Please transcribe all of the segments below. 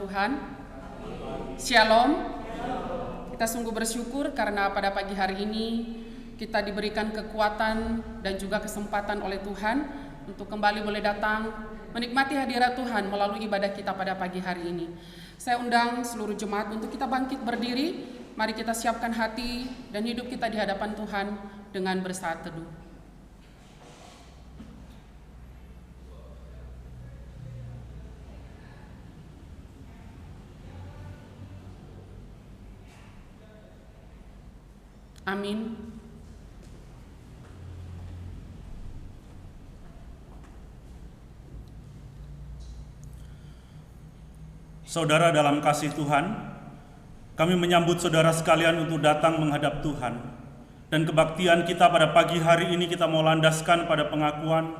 Tuhan. Shalom. Kita sungguh bersyukur karena pada pagi hari ini kita diberikan kekuatan dan juga kesempatan oleh Tuhan untuk kembali boleh datang menikmati hadirat Tuhan melalui ibadah kita pada pagi hari ini. Saya undang seluruh jemaat untuk kita bangkit berdiri. Mari kita siapkan hati dan hidup kita di hadapan Tuhan dengan bersaat teduh. Amin. Saudara dalam kasih Tuhan, kami menyambut saudara sekalian untuk datang menghadap Tuhan. Dan kebaktian kita pada pagi hari ini kita mau landaskan pada pengakuan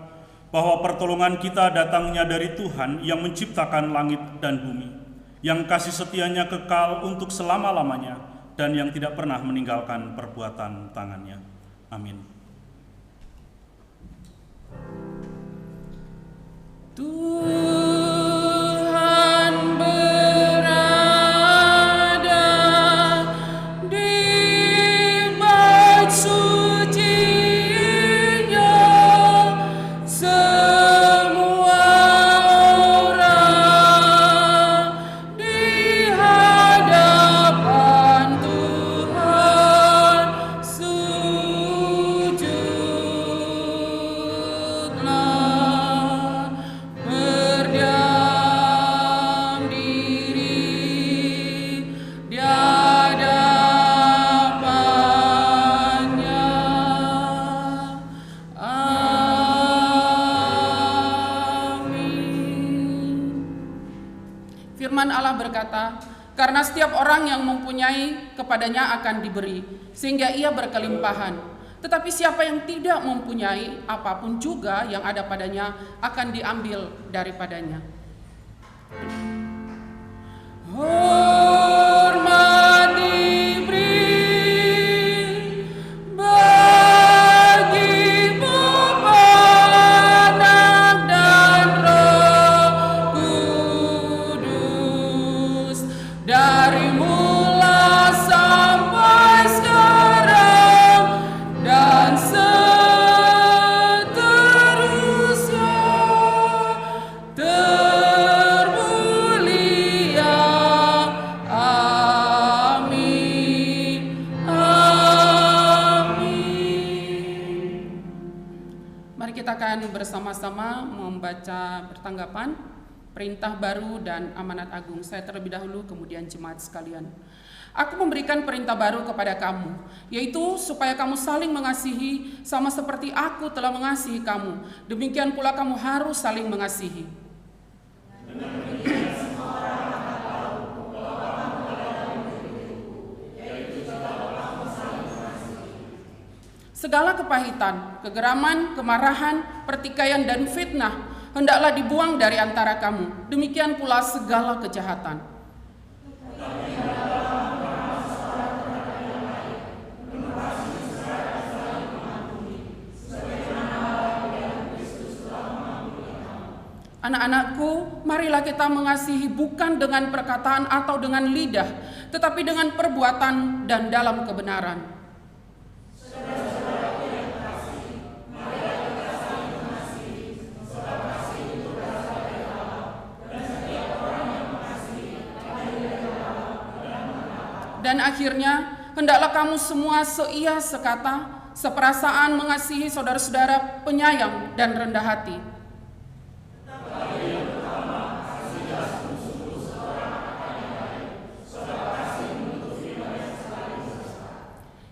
bahwa pertolongan kita datangnya dari Tuhan yang menciptakan langit dan bumi, yang kasih setianya kekal untuk selama-lamanya, dan yang tidak pernah meninggalkan perbuatan tangannya. Amin. Tuhan berada di bait suci-Nya, semua orang di hadapan Tuhan sujudlah, berdiam diri di hadapannya. Amin. Firman Allah berkata, karena setiap orang yang mempunyai kepadanya akan diberi, sehingga ia berkelimpahan. Tetapi siapa yang tidak mempunyai, apapun juga yang ada padanya akan diambil daripadanya. Hormat diberi bagi Bapa, Anak, dan Roh Kudus, dari mula sampai sekarang dan seterusnya. Termulia. Amin. Amin. Mari kita akan bersama-sama membaca pertanggapan perintah baru dan amanat agung. Saya terlebih dahulu, kemudian jemaat sekalian. Aku memberikan perintah baru kepada kamu, yaitu supaya kamu saling mengasihi sama seperti aku telah mengasihi kamu. Demikian pula kamu harus saling mengasihi. Segala kepahitan, kegeraman, kemarahan, pertikaian, dan fitnah hendaklah dibuang dari antara kamu. Demikian pula segala kejahatan. Anak-anakku, marilah kita mengasihi bukan dengan perkataan atau dengan lidah, tetapi dengan perbuatan dan dalam kebenaran. Dan akhirnya, hendaklah kamu semua seia sekata, seperasaan mengasihi saudara-saudara, penyayang dan rendah hati.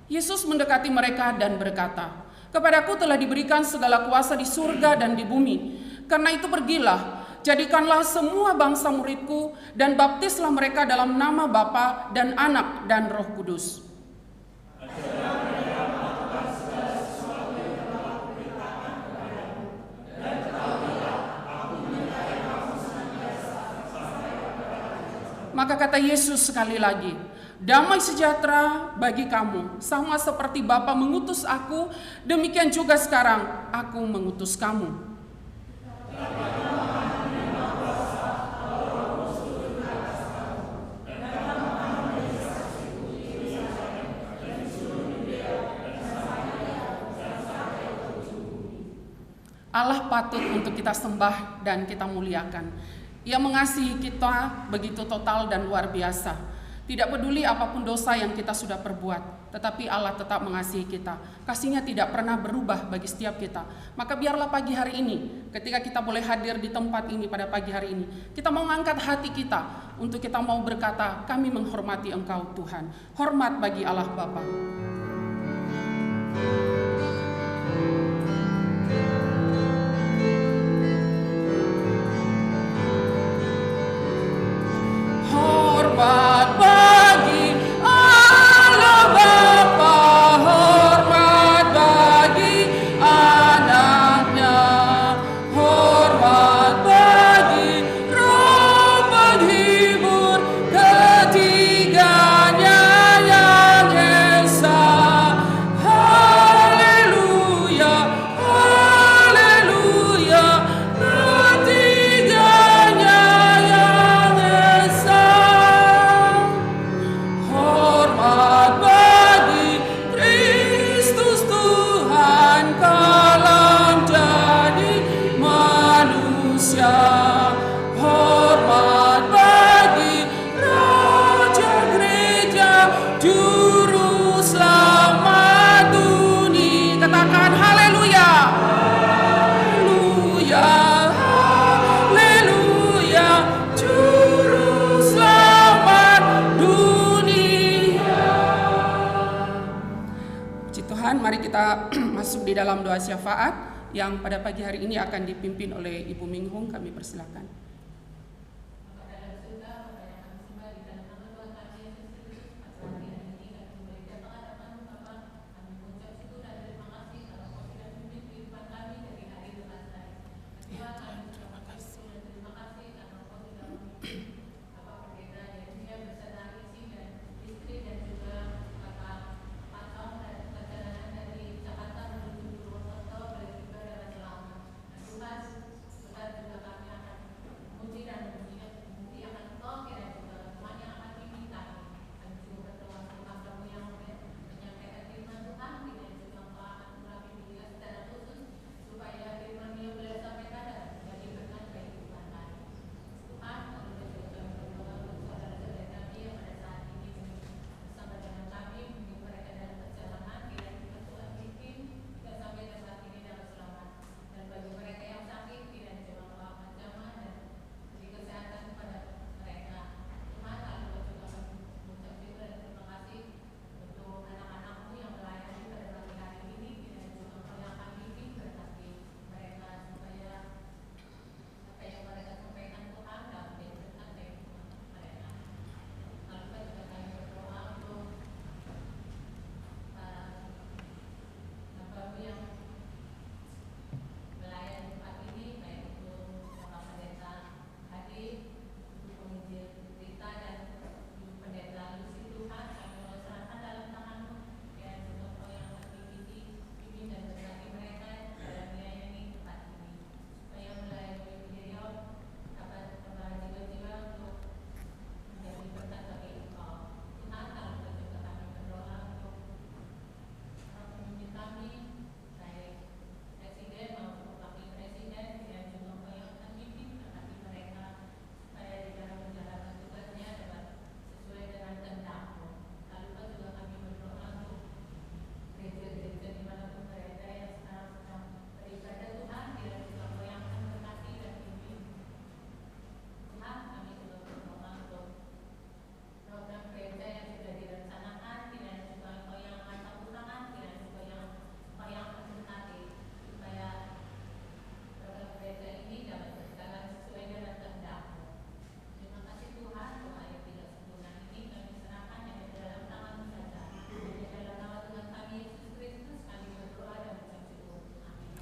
Yesus mendekati mereka dan berkata, "Kepadaku telah diberikan segala kuasa di surga dan di bumi. Karena itu pergilah, jadikanlah semua bangsa muridku dan baptislah mereka dalam nama Bapa dan Anak dan Roh Kudus." Maka kata Yesus sekali lagi, "Damai sejahtera bagi kamu, sama seperti Bapa mengutus aku, demikian juga sekarang aku mengutus kamu." Allah patut untuk kita sembah dan kita muliakan. Ia mengasihi kita begitu total dan luar biasa. Tidak peduli apapun dosa yang kita sudah perbuat, tetapi Allah tetap mengasihi kita. Kasih-Nya tidak pernah berubah bagi setiap kita. Maka biarlah pagi hari ini, ketika kita boleh hadir di tempat ini pada pagi hari ini, kita mau mengangkat hati kita untuk kita mau berkata, kami menghormati Engkau Tuhan. Hormat bagi Allah Bapa. Hormat bagi Allah Bapa, hormat bagi anaknya, hormat bagi Roh penghibur ketiganya yang esa. Haleluya, haleluya, ketiganya yang esa. Hormat bagi Kristus Tuhan kala jadi manusia. Hormat bagi Raja Gereja, Juru Selamat dunia. Katakan haleluya. Haleluya, haleluya, Juru Selamat dunia. Puji Tuhan, mari kita masuk di dalam doa syafaat yang pada pagi hari ini akan dipimpin oleh Ibu Minghung. Kami persilakan.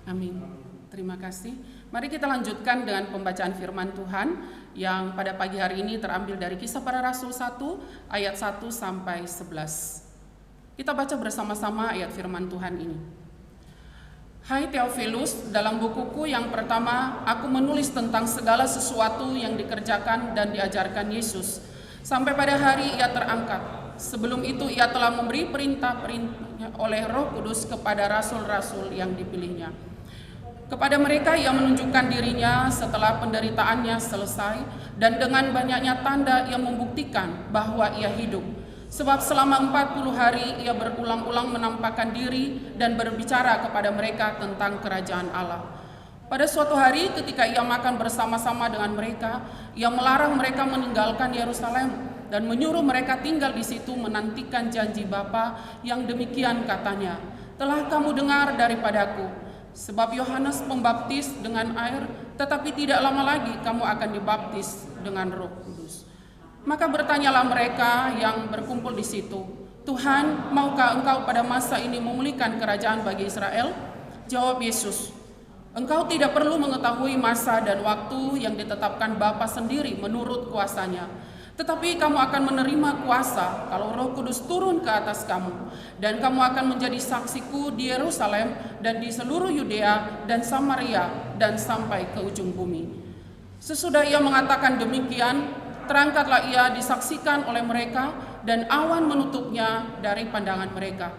Amin. Terima kasih. Mari kita lanjutkan dengan pembacaan firman Tuhan yang pada pagi hari ini terambil dari Kisah Para Rasul 1 ayat 1 sampai 11. Kita baca bersama-sama ayat firman Tuhan ini. Hai Theophilus, dalam bukuku yang pertama aku menulis tentang segala sesuatu yang dikerjakan dan diajarkan Yesus sampai pada hari ia terangkat. Sebelum itu ia telah memberi perintah-perintahnya oleh Roh Kudus kepada rasul-rasul yang dipilihnya. Kepada mereka ia menunjukkan dirinya setelah penderitaannya selesai, dan dengan banyaknya tanda yang membuktikan bahwa ia hidup. Sebab selama 40 hari ia berulang-ulang menampakkan diri dan berbicara kepada mereka tentang kerajaan Allah. Pada suatu hari ketika ia makan bersama-sama dengan mereka, ia melarang mereka meninggalkan Yerusalem dan menyuruh mereka tinggal di situ menantikan janji Bapa yang demikian katanya, "Telah kamu dengar daripadaku, sebab Yohanes membaptis dengan air, tetapi tidak lama lagi kamu akan dibaptis dengan Roh Kudus." Maka bertanyalah mereka yang berkumpul di situ, "Tuhan, maukah engkau pada masa ini memulihkan kerajaan bagi Israel?" Jawab Yesus, "Engkau tidak perlu mengetahui masa dan waktu yang ditetapkan Bapa sendiri menurut kuasanya. Tetapi kamu akan menerima kuasa kalau Roh Kudus turun ke atas kamu, dan kamu akan menjadi saksiku di Yerusalem dan di seluruh Yudea dan Samaria dan sampai ke ujung bumi." Sesudah ia mengatakan demikian, terangkatlah ia disaksikan oleh mereka, dan awan menutupnya dari pandangan mereka.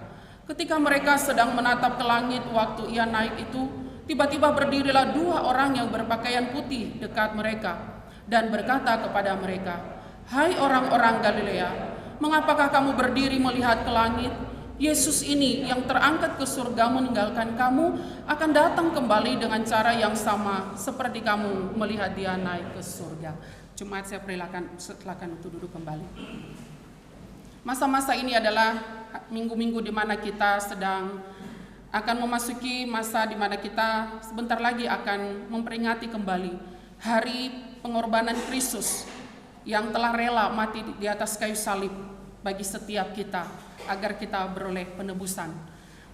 Ketika mereka sedang menatap ke langit waktu ia naik itu, tiba-tiba berdirilah 2 orang yang berpakaian putih dekat mereka dan berkata kepada mereka, "Hai orang-orang Galilea, mengapakah kamu berdiri melihat ke langit? Yesus ini yang terangkat ke surga meninggalkan kamu akan datang kembali dengan cara yang sama seperti kamu melihat dia naik ke surga." Jemaat, saya silakan untuk duduk kembali. Masa-masa ini adalah minggu-minggu di mana kita sedang akan memasuki masa di mana kita sebentar lagi akan memperingati kembali hari pengorbanan Kristus yang telah rela mati di atas kayu salib bagi setiap kita agar kita beroleh penebusan.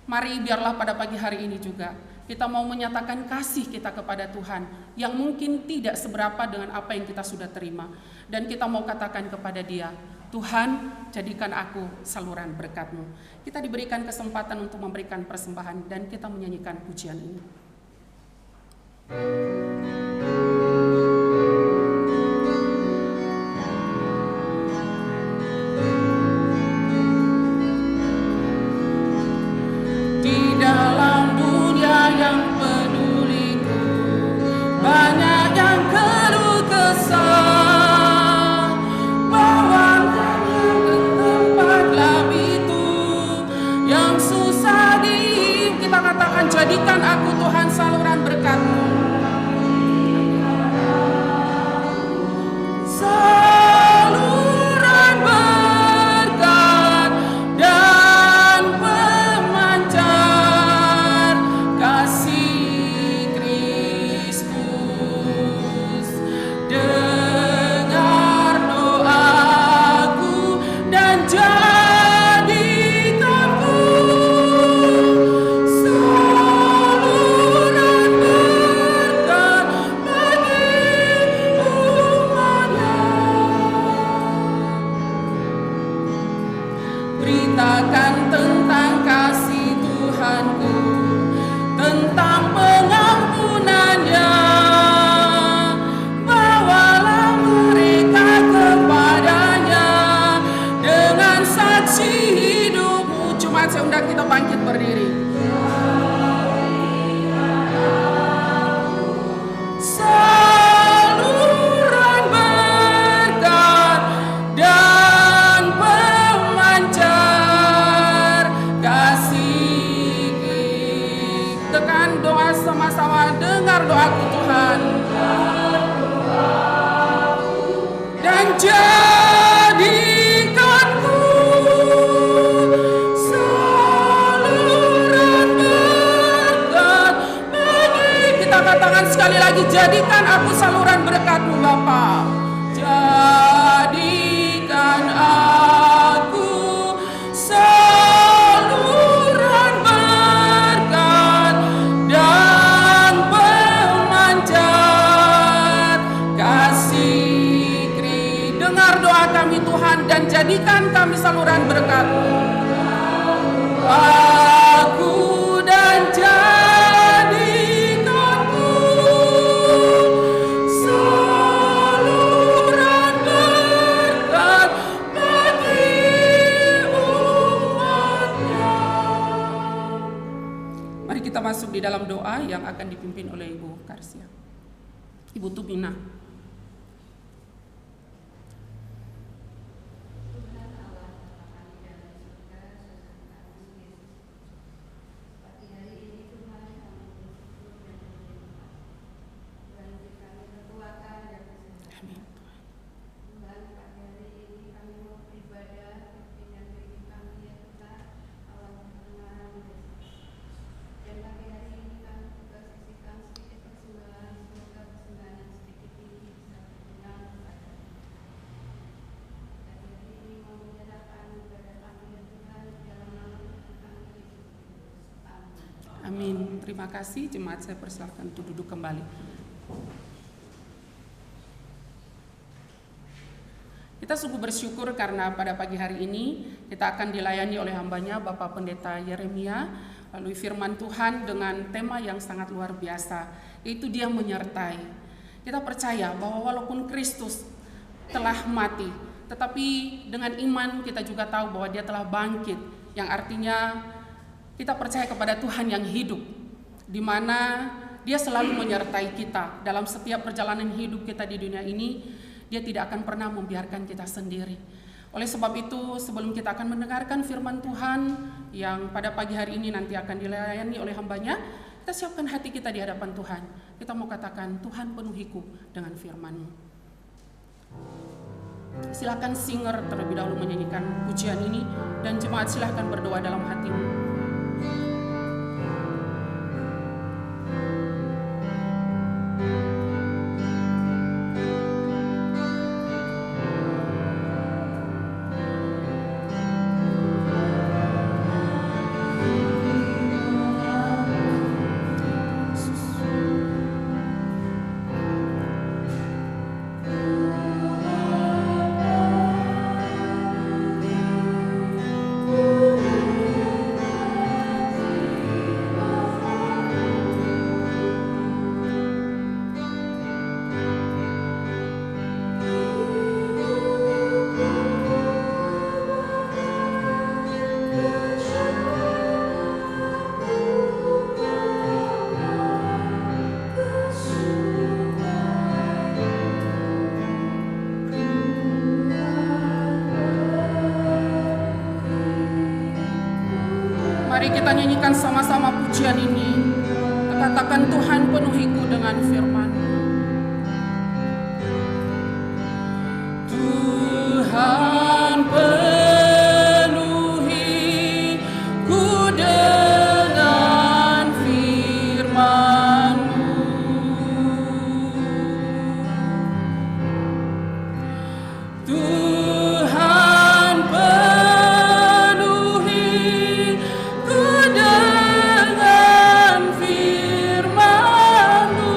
Mari biarlah pada pagi hari ini juga kita mau menyatakan kasih kita kepada Tuhan yang mungkin tidak seberapa dengan apa yang kita sudah terima. Dan kita mau katakan kepada Dia, "Tuhan, jadikan aku saluran berkat-Mu." Kita diberikan kesempatan untuk memberikan persembahan dan kita menyanyikan pujian ini. Jadikan aku Tuhan saluran berkat-Mu. Saluran berkat dan pemancar kasih Kristus. Dengar doaku dan beritakan tentang kasih Tuhanku, tentang pengampunannya. Bawalah mereka kepadanya dengan saksi hidupmu. Jemaat, saya undang kita bangkit berdiri. Saluran berkat dan pemancar kasih. Tekan doa sama-sama, dengar doaku Tuhan, dan jadikanku saluran berkat bagi. Kita katakan sekali lagi, jadikan aku saluran berkat-Mu Bapa. Jadikan aku saluran berkat dan pemancar kasih Kristus. Dengar doa kami Tuhan dan jadikan kami saluran berkat-Mu. Aku dan jadikanku saluran berkat bagi umat-Nya. Mari kita masuk di di dalam doa yang akan dipimpin oleh Ibu Karsia. Ibu Tumina. Amin. Terima kasih. Jemaat saya persilakan untuk duduk kembali. Kita sungguh bersyukur karena pada pagi hari ini kita akan dilayani oleh hambanya Bapak Pendeta Yeremia melalui firman Tuhan dengan tema yang sangat luar biasa, yaitu Dia menyertai. Kita percaya bahwa walaupun Kristus telah mati, tetapi dengan iman kita juga tahu bahwa Dia telah bangkit, yang artinya kita percaya kepada Tuhan yang hidup, di mana Dia selalu menyertai kita dalam setiap perjalanan hidup kita di dunia ini. Dia tidak akan pernah membiarkan kita sendiri. Oleh sebab itu, sebelum kita akan mendengarkan firman Tuhan yang pada pagi hari ini nanti akan dilayani oleh hambanya, kita siapkan hati kita di hadapan Tuhan. Kita mau katakan, Tuhan penuhiku dengan firman-Mu. Silakan singer terlebih dahulu menyanyikan pujian ini, dan jemaat silakan berdoa dalam hatimu. Mari kita nyanyikan sama-sama pujian ini. Katakan, Tuhan penuhiku dengan firman-Mu. Tuhan penuhiku dengan firman-Mu. Tuhan penuhiku dengan firman-Mu.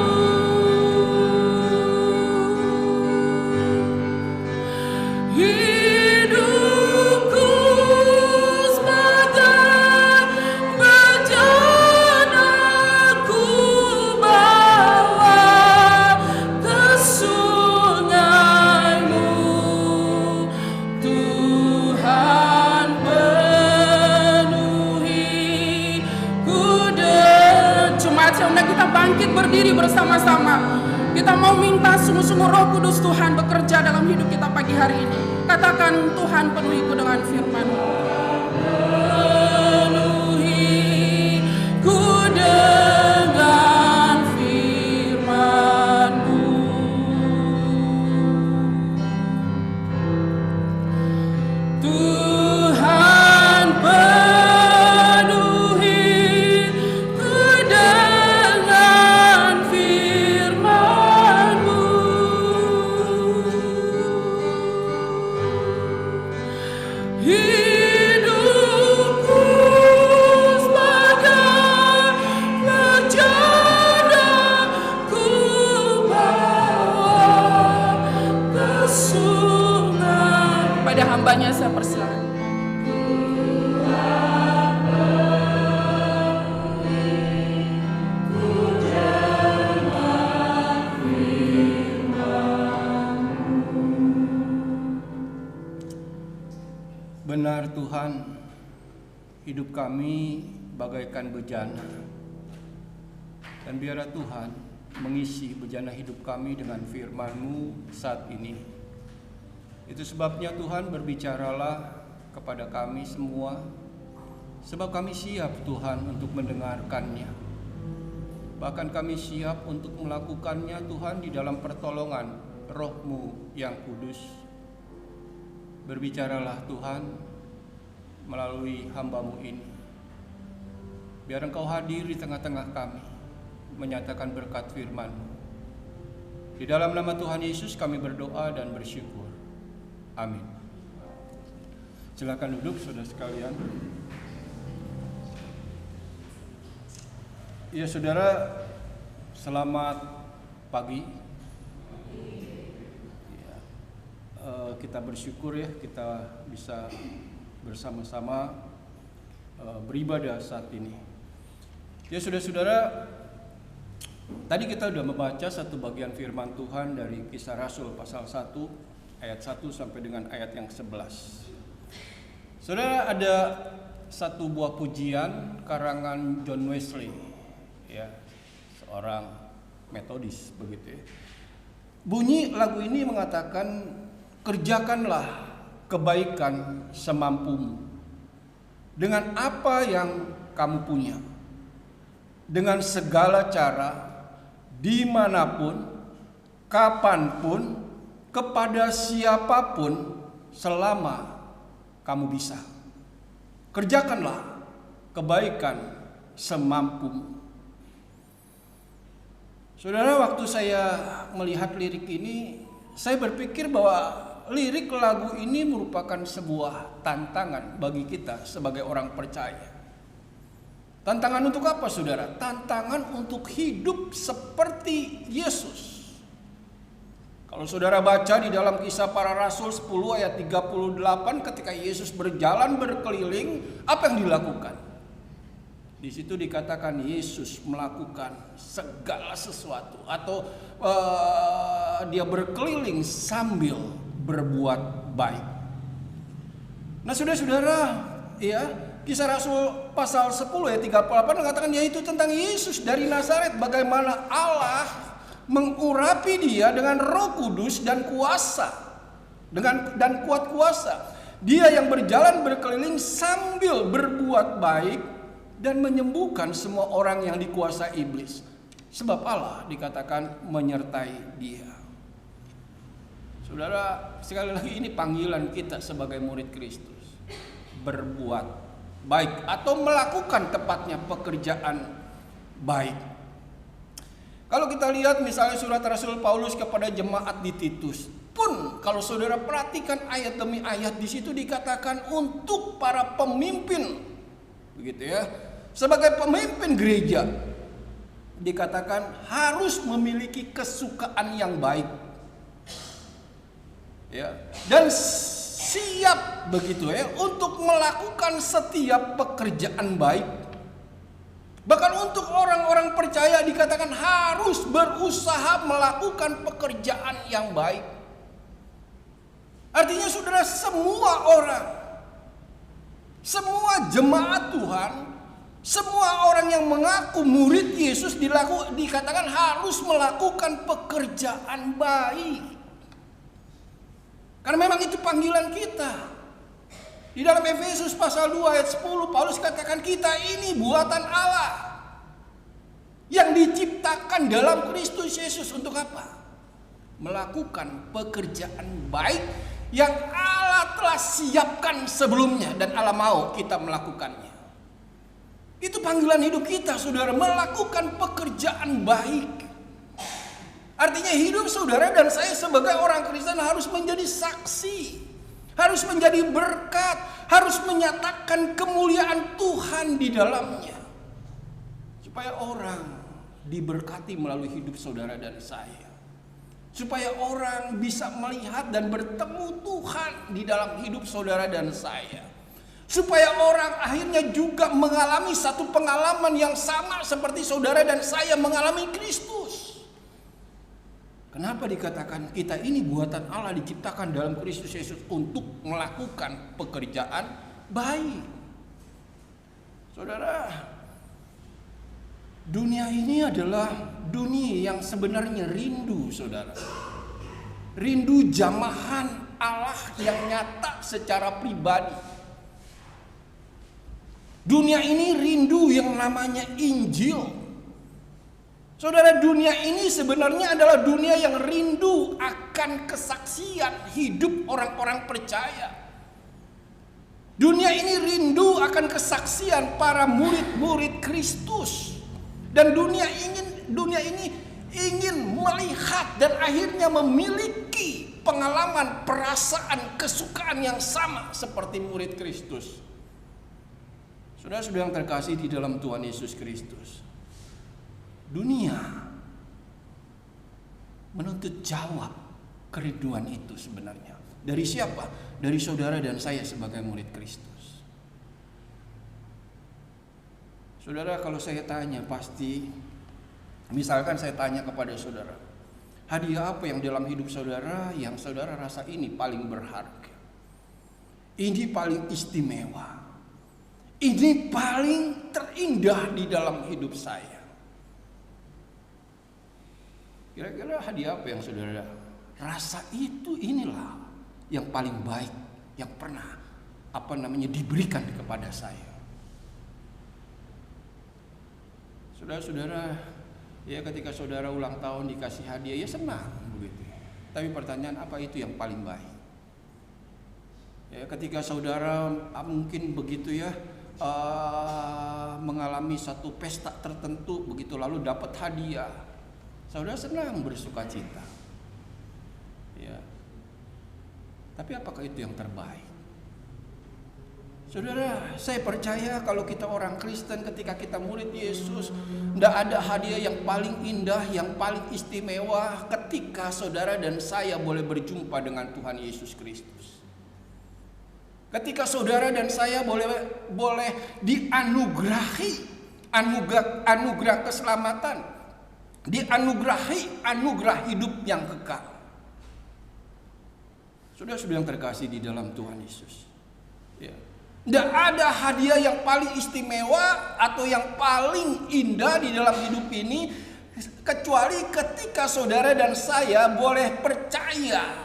Hidupku sebagai bejana ku bawa ke sungai-Mu. Tuhan penuhiku dengan. Jemaat yang kita bangkit berdiri bersama-sama. Kita mau minta sungguh-sungguh Roh Kudus Tuhan bekerja dalam hidup kita pagi hari ini. Katakan, Tuhan penuhiku dengan firman-Mu. Penuhiku dengan firman-Mu. Tuhan penuhiku dengan firman-Mu. Hidupku sebagai bejana ku bawa ke sungai. Pada hambanya saya persilakan. Benar Tuhan, hidup kami bagaikan bejana. Dan biarlah Tuhan mengisi bejana hidup kami dengan firman-Mu saat ini. Itu sebabnya Tuhan, berbicaralah kepada kami semua, sebab kami siap Tuhan untuk mendengarkannya. Bahkan kami siap untuk melakukannya Tuhan di dalam pertolongan Roh-Mu yang kudus. Berbicaralah Tuhan melalui hamba-Mu ini. Biar Engkau hadir di tengah-tengah kami, menyatakan berkat firman-Mu. Di dalam nama Tuhan Yesus kami berdoa dan bersyukur. Amin. Silakan duduk saudara sekalian. Ya saudara, selamat pagi. Ya, kita bersyukur ya kita bisa bersama-sama beribadah saat ini. Ya saudara-saudara, tadi kita sudah membaca satu bagian firman Tuhan dari Kisah Rasul pasal 1 ayat 1 sampai dengan ayat yang 11. Saudara, ada satu buah pujian karangan John Wesley, ya, seorang Metodis begitu ya. Bunyi lagu ini mengatakan, kerjakanlah kebaikan semampumu dengan apa yang kamu punya, dengan segala cara, dimanapun, kapanpun, kepada siapapun, selama kamu bisa. Kerjakanlah kebaikan semampumu. Saudara, waktu saya melihat lirik ini, saya berpikir bahwa lirik lagu ini merupakan sebuah tantangan bagi kita sebagai orang percaya. Tantangan untuk apa, saudara? Tantangan untuk hidup seperti Yesus. Kalau saudara baca di dalam Kisah Para Rasul 10 ayat 38, ketika Yesus berjalan berkeliling, apa yang dilakukan? Di situ dikatakan Yesus melakukan segala sesuatu, atau dia berkeliling sambil berbuat baik. Nah, saudara-saudara, ya, Kisah Rasul pasal 10 ayat 38 mengatakan yaitu tentang Yesus dari Nazaret, bagaimana Allah mengurapi dia dengan Roh Kudus dan kuasa, dan kuat kuasa. Dia yang berjalan berkeliling sambil berbuat baik dan menyembuhkan semua orang yang dikuasai iblis, sebab Allah dikatakan menyertai dia. Saudara, sekali lagi ini panggilan kita sebagai murid Kristus, berbuat baik atau melakukan tepatnya pekerjaan baik. Kalau kita lihat misalnya surat Rasul Paulus kepada jemaat di Titus pun, kalau saudara perhatikan ayat demi ayat, di situ dikatakan untuk para pemimpin, begitu ya, sebagai pemimpin gereja dikatakan harus memiliki kesukaan yang baik, ya, dan siap begitu ya untuk melakukan setiap pekerjaan baik. Bahkan untuk orang-orang percaya dikatakan harus berusaha melakukan pekerjaan yang baik. Artinya saudara, semua orang, semua jemaat Tuhan, semua orang yang mengaku murid Yesus dikatakan harus melakukan pekerjaan baik. Karena memang itu panggilan kita. Di dalam Efesus pasal 2 ayat 10, Paulus katakan kita ini buatan Allah yang diciptakan dalam Kristus Yesus untuk apa? Melakukan pekerjaan baik yang Allah telah siapkan sebelumnya dan Allah mau kita melakukannya. Itu panggilan hidup kita, saudara, melakukan pekerjaan baik. Artinya hidup saudara dan saya sebagai orang Kristen harus menjadi saksi, harus menjadi berkat, harus menyatakan kemuliaan Tuhan di dalamnya, supaya orang diberkati melalui hidup saudara dan saya, supaya orang bisa melihat dan bertemu Tuhan di dalam hidup saudara dan saya, supaya orang akhirnya juga mengalami satu pengalaman yang sama seperti saudara dan saya mengalami Kristus. Kenapa dikatakan kita ini buatan Allah, diciptakan dalam Kristus Yesus untuk melakukan pekerjaan baik? Saudara, Dunia ini adalah dunia yang sebenarnya rindu, saudara. Rindu jamahan Allah yang nyata secara pribadi. Dunia ini rindu yang namanya Injil. Saudara, dunia ini sebenarnya adalah dunia yang rindu akan kesaksian hidup orang-orang percaya. Dunia ini rindu akan kesaksian para murid-murid Kristus. Dan dunia ini ingin melihat dan akhirnya memiliki pengalaman, perasaan, kesukaan yang sama seperti murid Kristus. Saudara-saudara yang terkasih di dalam Tuhan Yesus Kristus, dunia menuntut jawab kerinduan itu sebenarnya. Dari siapa? Dari saudara dan saya sebagai murid Kristus. Saudara, kalau saya tanya pasti, misalkan saya tanya kepada saudara, hadiah apa yang dalam hidup saudara yang saudara rasa ini paling berharga? Ini paling istimewa. Ini paling terindah di dalam hidup saya. Kira-kira hadiah apa yang saudara rasa itu inilah yang paling baik yang pernah diberikan kepada saya. Saudara-saudara, ya ketika saudara ulang tahun dikasih hadiah, ya senang begitu. Tapi pertanyaan, apa itu yang paling baik? Ya ketika saudara mungkin begitu ya, mengalami satu pesta tertentu begitu lalu dapat hadiah, saudara senang, bersukacita. Ya. Tapi apakah itu yang terbaik? Saudara, saya percaya kalau kita orang Kristen, ketika kita murid Yesus, tidak ada hadiah yang paling indah, yang paling istimewa ketika saudara dan saya boleh berjumpa dengan Tuhan Yesus Kristus. Ketika saudara dan saya boleh dianugerahi anugerah keselamatan, dianugerahi anugerah hidup yang kekal. Saudara-saudara yang terkasih di dalam Tuhan Yesus, ya. Tidak ada hadiah yang paling istimewa atau yang paling indah di dalam hidup ini kecuali ketika saudara dan saya boleh percaya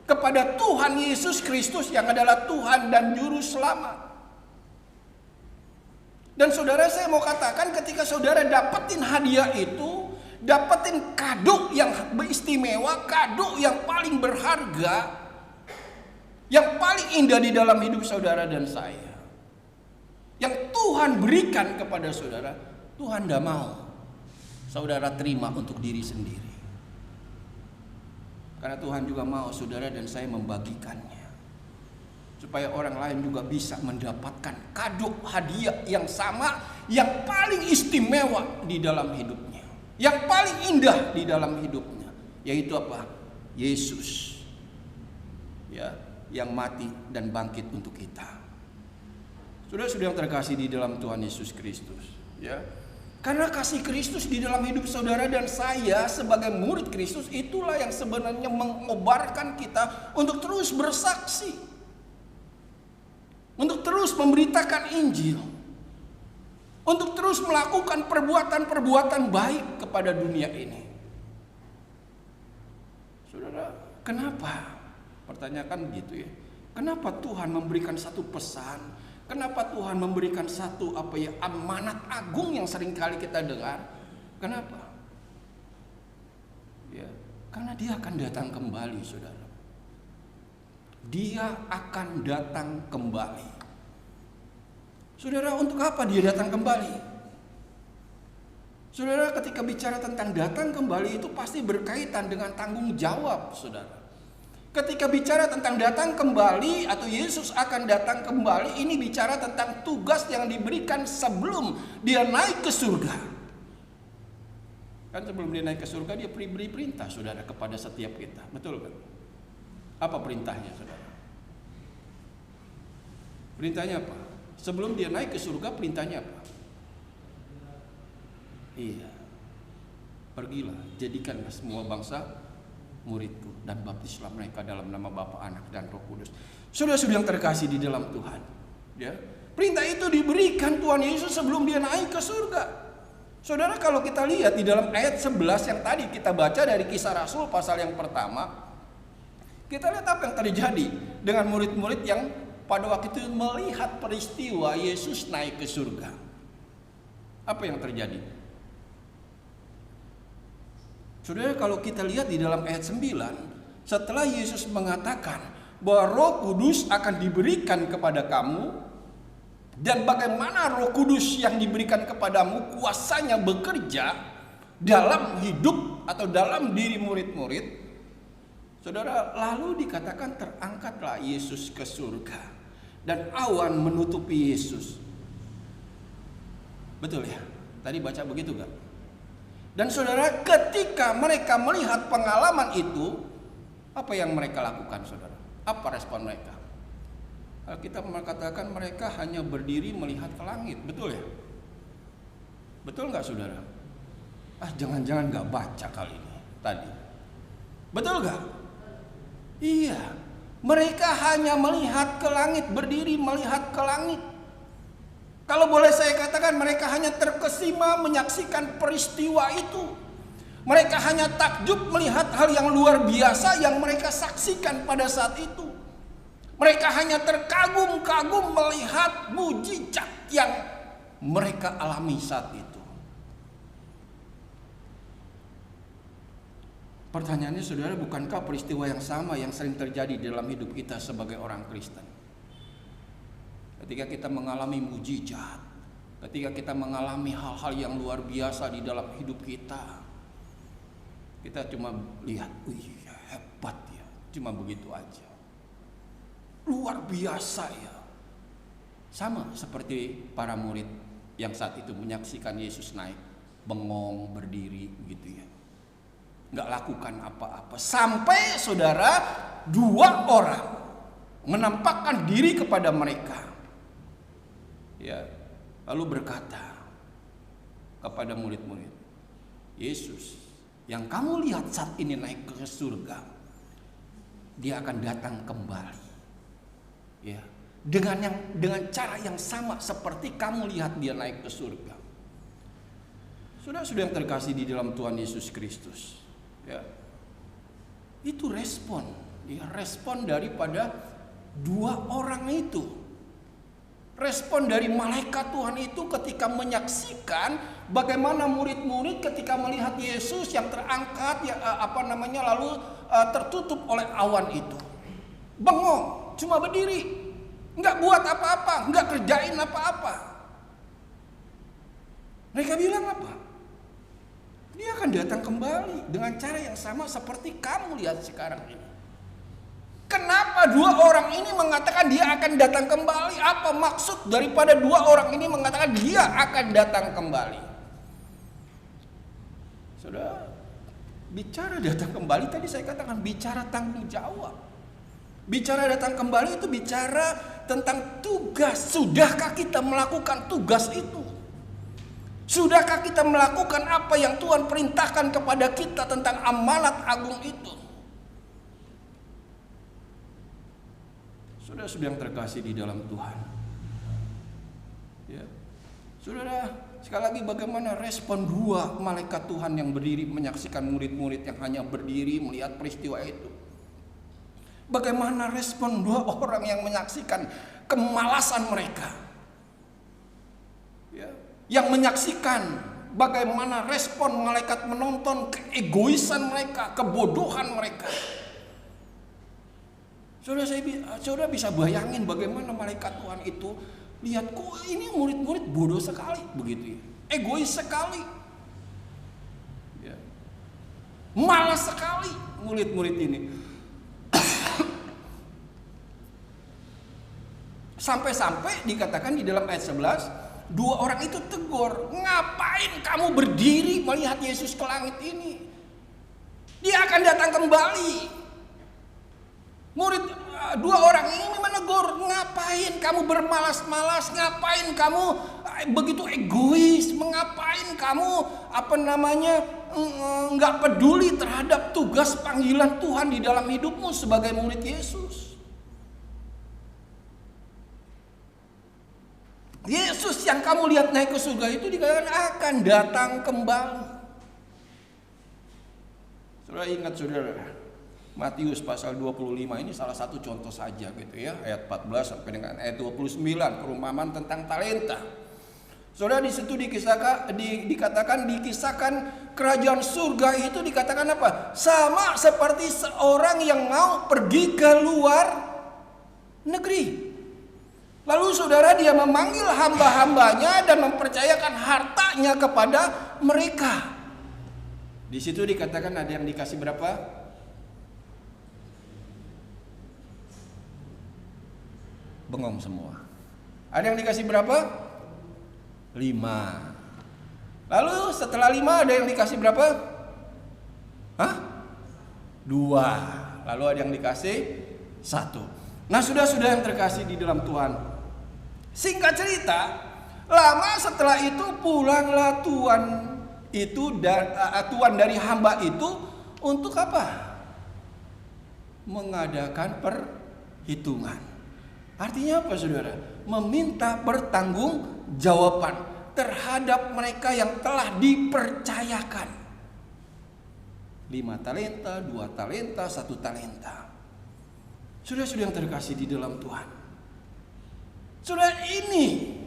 kepada Tuhan Yesus Kristus yang adalah Tuhan dan Juru Selamat. Dan saudara, saya mau katakan, ketika saudara dapetin hadiah itu, dapetin kado yang istimewa, kado yang paling berharga, yang paling indah di dalam hidup saudara dan saya, yang Tuhan berikan kepada saudara, Tuhan tidak mau saudara terima untuk diri sendiri. Karena Tuhan juga mau saudara dan saya membagikannya, supaya orang lain juga bisa mendapatkan kado hadiah yang sama, yang paling istimewa di dalam hidupnya, yang paling indah di dalam hidupnya, yaitu apa? Yesus, ya, yang mati dan bangkit untuk kita. Saudara-saudara yang terkasih di dalam Tuhan Yesus Kristus, ya. Karena kasih Kristus di dalam hidup saudara dan saya sebagai murid Kristus, itulah yang sebenarnya mengobarkan kita untuk terus bersaksi, untuk terus memberitakan Injil, untuk terus melakukan perbuatan-perbuatan baik kepada dunia ini. Saudara, kenapa? Pertanyakan gitu ya. Kenapa Tuhan memberikan satu pesan? Kenapa Tuhan memberikan satu amanat agung yang sering kali kita dengar? Kenapa? Ya, karena Dia akan datang kembali, saudara. Dia akan datang kembali. Saudara, untuk apa Dia datang kembali? Saudara, ketika bicara tentang datang kembali itu pasti berkaitan dengan tanggung jawab, saudara. Ketika bicara tentang datang kembali atau Yesus akan datang kembali, ini bicara tentang tugas yang diberikan sebelum Dia naik ke surga. Kan sebelum Dia naik ke surga, Dia beri perintah, saudara, kepada setiap kita. Betul kan? Apa perintahnya, saudara? Perintahnya apa? Sebelum Dia naik ke surga, perintahnya apa? Iya. Pergilah, jadikanlah semua bangsa muridku dan baptislah mereka dalam nama Bapa, Anak dan Roh Kudus. Saudara-saudara yang terkasih di dalam Tuhan, ya. Perintah itu diberikan Tuhan Yesus sebelum Dia naik ke surga. Saudara, kalau kita lihat di dalam ayat 11 yang tadi kita baca dari Kisah Rasul pasal yang pertama, kita lihat apa yang terjadi dengan murid-murid yang pada waktu itu melihat peristiwa Yesus naik ke surga. Apa yang terjadi? Saudara, kalau kita lihat di dalam ayat 9, setelah Yesus mengatakan bahwa Roh Kudus akan diberikan kepada kamu, dan bagaimana Roh Kudus yang diberikan kepadamu kuasanya bekerja dalam hidup atau dalam diri murid-murid, saudara, lalu dikatakan terangkatlah Yesus ke surga dan awan menutupi Yesus. Betul ya? Tadi baca begitu gak? Dan saudara, ketika mereka melihat pengalaman itu, apa yang mereka lakukan, saudara? Apa respon mereka? Kita mengatakan mereka hanya berdiri melihat ke langit, betul ya? Betul nggak, saudara? Jangan-jangan nggak baca kali ini tadi. Betul nggak? Iya, mereka hanya melihat ke langit, berdiri melihat ke langit. Kalau boleh saya katakan, mereka hanya terkesima menyaksikan peristiwa itu. Mereka hanya takjub melihat hal yang luar biasa yang mereka saksikan pada saat itu. Mereka hanya terkagum-kagum melihat mujizat yang mereka alami saat itu. Pertanyaannya, saudara, bukankah peristiwa yang sama yang sering terjadi dalam hidup kita sebagai orang Kristen? Ketika kita mengalami mujizat, ketika kita mengalami hal-hal yang luar biasa di dalam hidup kita, kita cuma lihat, wih, hebat ya, cuma begitu aja. Luar biasa ya. Sama seperti para murid yang saat itu menyaksikan Yesus naik, bengong, berdiri gitu ya, nggak lakukan apa-apa. Sampai saudara, 2 orang menampakkan diri kepada mereka, ya, lalu berkata kepada murid-murid, Yesus yang kamu lihat saat ini naik ke surga, dia akan datang kembali. Ya, dengan cara yang sama seperti kamu lihat dia naik ke surga. Sudah yang terkasih di dalam Tuhan Yesus Kristus, ya, itu respon, ya, respon daripada 2 orang itu. Respon dari malaikat Tuhan itu ketika menyaksikan bagaimana murid-murid ketika melihat Yesus yang terangkat, ya, lalu tertutup oleh awan itu. Bengong, cuma berdiri, nggak buat apa-apa, nggak kerjain apa-apa. Mereka bilang apa? Dia akan datang kembali dengan cara yang sama seperti kamu lihat sekarang ini. Kenapa 2 orang ini mengatakan dia akan datang kembali? Apa maksud daripada 2 orang ini mengatakan dia akan datang kembali? Saudara, bicara datang kembali tadi saya katakan bicara tanggung jawab. Bicara datang kembali itu bicara tentang tugas. Sudahkah kita melakukan tugas itu? Sudahkah kita melakukan apa yang Tuhan perintahkan kepada kita tentang amanat agung itu? Saudara yang terkasih di dalam Tuhan, ya, saudara, sekali lagi bagaimana respon 2 malaikat Tuhan yang berdiri menyaksikan murid-murid yang hanya berdiri melihat peristiwa itu? Bagaimana respon 2 orang yang menyaksikan kemalasan mereka, ya, yang menyaksikan bagaimana respon malaikat menonton keegoisan mereka, kebodohan mereka. Saudara bisa bayangin bagaimana malaikat Tuhan itu lihat, kok ini murid-murid bodoh sekali begitu ya, egois sekali, ya, malas sekali murid-murid ini. Sampai-sampai dikatakan di dalam ayat 11, 2 orang itu tegur, ngapain kamu berdiri melihat Yesus ke langit ini? Dia akan datang kembali. Murid 2 orang ini menegur, ngapain kamu bermalas-malas, ngapain kamu begitu egois, mengapain kamu nggak peduli terhadap tugas panggilan Tuhan di dalam hidupmu sebagai murid Yesus. Yesus yang kamu lihat naik ke surga itu dikatakan akan datang kembali. Saudara ingat saudara, Matius pasal 25 ini salah satu contoh saja gitu ya, ayat 14 sampai dengan ayat 29, perumpamaan tentang talenta. Saudara di situ dikisahkan kerajaan surga itu dikatakan apa? Sama seperti seorang yang mau pergi ke luar negeri. Lalu saudara dia memanggil hamba-hambanya dan mempercayakan hartanya kepada mereka. Di situ dikatakan ada yang dikasih berapa? Bengong semua. Ada yang dikasih berapa? 5. Lalu setelah 5 ada yang dikasih berapa? 2. Lalu ada yang dikasih 1. Nah sudah yang terkasih di dalam Tuhan, singkat cerita, lama setelah itu pulanglah tuan dari hamba itu untuk apa? Mengadakan perhitungan. Artinya apa saudara? Meminta pertanggungjawaban terhadap mereka yang telah dipercayakan. 5 talenta, 2 talenta, 1 talenta. Sudah yang terkasih di dalam Tuhan. Sudah ini,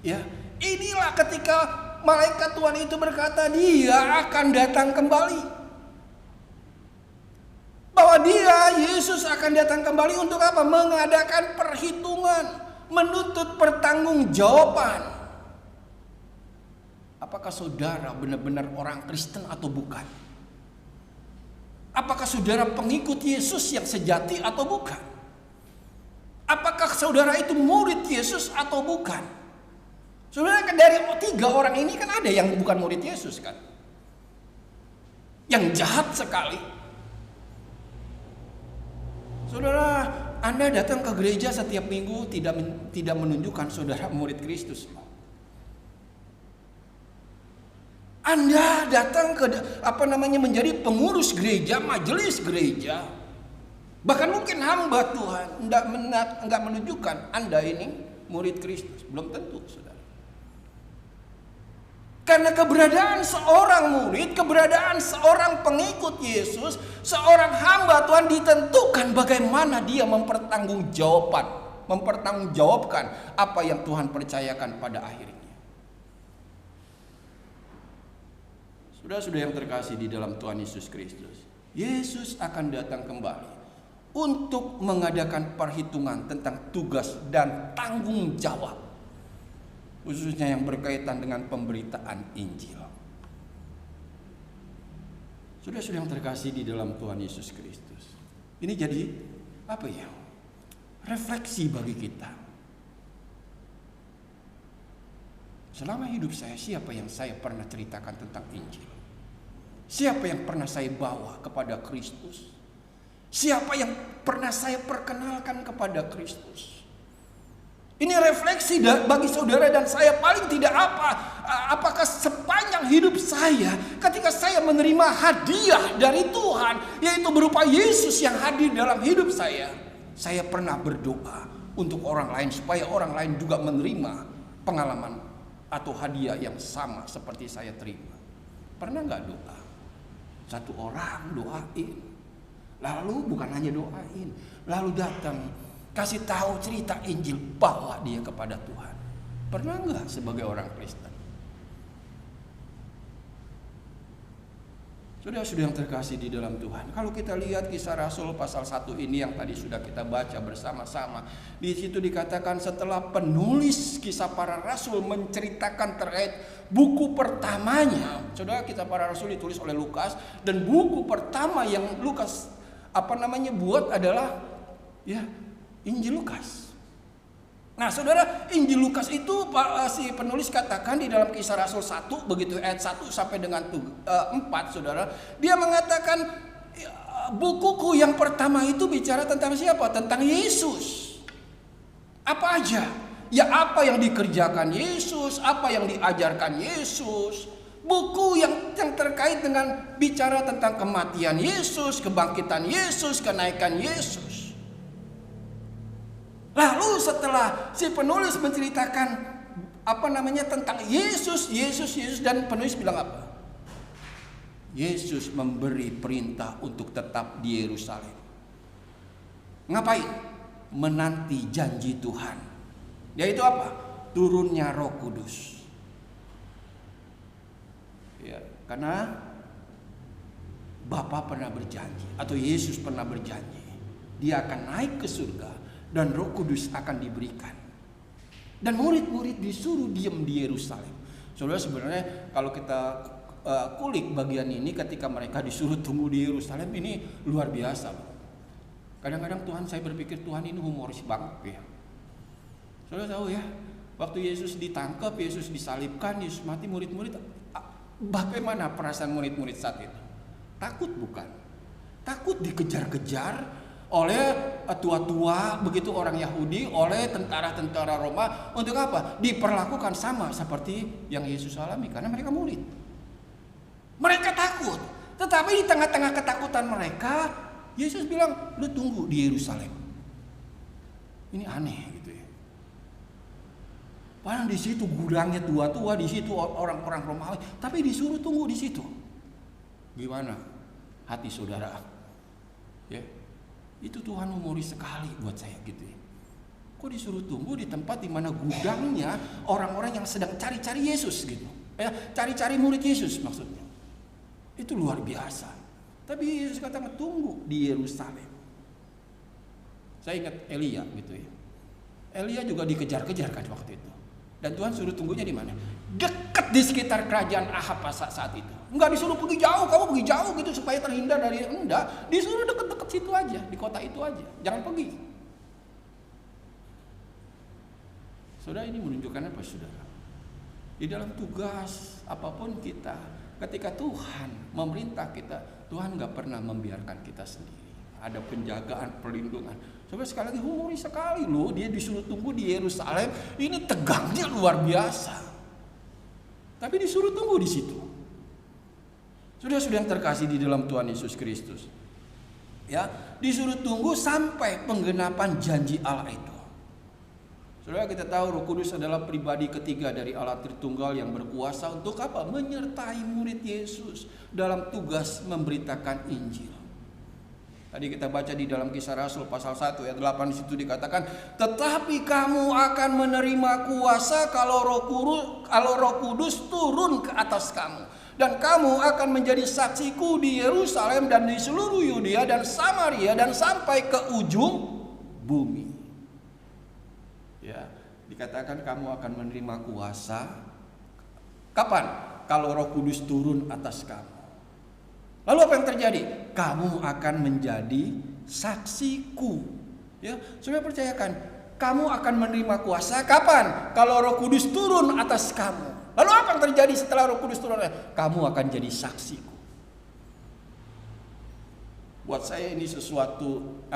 ya, inilah ketika malaikat Tuhan itu berkata dia akan datang kembali. Bahwa dia, Yesus akan datang kembali untuk apa? Mengadakan perhitungan, menuntut pertanggungjawaban. Apakah saudara benar-benar orang Kristen atau bukan? Apakah saudara pengikut Yesus yang sejati atau bukan? Apakah saudara itu murid Yesus atau bukan? Saudara kan dari 3 orang ini kan ada yang bukan murid Yesus kan? Yang jahat sekali. Saudara, Anda datang ke gereja setiap minggu tidak menunjukkan saudara murid Kristus. Anda datang ke menjadi pengurus gereja, majelis gereja, bahkan mungkin hamba Tuhan, enggak menunjukkan Anda ini murid Kristus. Belum tentu, saudara. Karena keberadaan seorang murid, keberadaan seorang pengikut Yesus, seorang hamba Tuhan ditentukan bagaimana dia mempertanggungjawabkan apa yang Tuhan percayakan pada akhirnya. Sudah yang terkasih di dalam Tuhan Yesus Kristus, Yesus akan datang kembali untuk mengadakan perhitungan tentang tugas dan tanggung jawab, khususnya yang berkaitan dengan pemberitaan Injil. Sudah yang terkasih di dalam Tuhan Yesus Kristus, ini jadi apa ya? Refleksi bagi kita. Selama hidup saya, siapa yang saya pernah ceritakan tentang Injil? Siapa yang pernah saya bawa kepada Kristus? Siapa yang pernah saya perkenalkan kepada Kristus? Ini refleksi bagi saudara dan saya. Paling tidak apakah sepanjang hidup saya, ketika saya menerima hadiah dari Tuhan, yaitu berupa Yesus yang hadir dalam hidup saya pernah berdoa untuk orang lain supaya orang lain juga menerima pengalaman atau hadiah yang sama seperti saya terima. Pernah nggak doa? Satu orang doain, lalu bukan hanya doain, lalu datang kasih tahu cerita Injil, bawa dia kepada Tuhan. Pernah nggak sebagai orang Kristen? Sudah yang terkasih di dalam Tuhan. Kalau kita lihat Kisah Rasul pasal 1 ini yang tadi sudah kita baca bersama-sama, di situ dikatakan setelah penulis Kisah Para Rasul menceritakan terkait buku pertamanya. Saudara, Kisah Para Rasul ditulis oleh Lukas, dan buku pertama yang Lukas buat adalah Injil Lukas. Nah saudara, Injil Lukas itu si penulis katakan di dalam Kisah Rasul 1 begitu ayat 1 sampai dengan 4, saudara, dia mengatakan bukuku yang pertama itu bicara tentang siapa? Tentang Yesus. Apa aja? Ya apa yang dikerjakan Yesus, apa yang diajarkan Yesus. Buku yang terkait dengan bicara tentang kematian Yesus, kebangkitan Yesus, kenaikan Yesus. Lalu setelah si penulis menceritakan tentang Yesus dan penulis bilang apa? Yesus memberi perintah untuk tetap di Yerusalem. Ngapain? Menanti janji Tuhan. Yaitu apa? Turunnya Roh Kudus. Ya, karena Bapa pernah berjanji atau Yesus pernah berjanji, Dia akan naik ke surga dan Roh Kudus akan diberikan. Dan murid-murid disuruh diam di Yerusalem. Saudara, sebenarnya kalau kita kulik bagian ini, ketika mereka disuruh tunggu di Yerusalem, ini luar biasa. Kadang-kadang saya berpikir Tuhan ini humoris banget ya. Saudara tahu ya, waktu Yesus ditangkap, Yesus disalibkan, Yesus mati, murid-murid, bagaimana perasaan murid-murid saat itu? Takut bukan? Takut dikejar-kejar oleh tua-tua begitu orang Yahudi, oleh tentara-tentara Roma. Untuk apa? Diperlakukan sama seperti yang Yesus alami, karena mereka murid. Mereka takut. Tetapi di tengah-tengah ketakutan mereka, Yesus bilang, lu tunggu di Yerusalem. Ini aneh gitu ya. Padahal di situ gudangnya tua-tua, di situ orang-orang Romawi, tapi disuruh tunggu di situ. Gimana hati saudara? Ya. Itu Tuhan humoris sekali buat saya gitu ya. Kok disuruh tunggu di tempat di mana gudangnya orang-orang yang sedang cari-cari Yesus gitu. Ya, cari-cari murid Yesus maksudnya. Itu luar biasa. Tapi Yesus katakan tunggu di Yerusalem. Saya ingat Elia gitu ya. Elia juga dikejar-kejar kan waktu itu. Dan Tuhan suruh tunggunya di mana? Dekat di sekitar kerajaan Ahab saat itu. Enggak disuruh pergi jauh, kamu pergi jauh gitu supaya terhindar dari, enggak, disuruh deket-deket situ aja, di kota itu aja, jangan pergi. Saudara, ini menunjukkan apa saudara? Di dalam tugas apapun kita, ketika Tuhan memerintah kita, Tuhan enggak pernah membiarkan kita sendiri. Ada penjagaan, perlindungan. Saudara, sekali lagi humoris sekali loh, dia disuruh tunggu di Yerusalem, ini tegangnya luar biasa. Tapi disuruh tunggu di situ. Sudah yang terkasih di dalam Tuhan Yesus Kristus, ya, disuruh tunggu sampai penggenapan janji Allah itu. Saudara, kita tahu Roh Kudus adalah pribadi ketiga dari Allah Tritunggal yang berkuasa untuk apa? Menyertai murid Yesus dalam tugas memberitakan Injil. Tadi kita baca di dalam Kisah Rasul pasal 1 ayat 8, di situ dikatakan, tetapi kamu akan menerima kuasa kalau Roh Kudus turun ke atas kamu. Dan kamu akan menjadi saksiku di Yerusalem dan di seluruh Yudea dan Samaria dan sampai ke ujung bumi. Ya, dikatakan kamu akan menerima kuasa. Kapan? Kalau Roh Kudus turun atas kamu. Lalu apa yang terjadi? Kamu akan menjadi saksiku. Ya, sudah percayakan, kamu akan menerima kuasa kapan? Kalau Roh Kudus turun atas kamu. Lalu apa yang terjadi setelah Roh Kudus turun? Kamu akan jadi saksiku. Buat saya ini sesuatu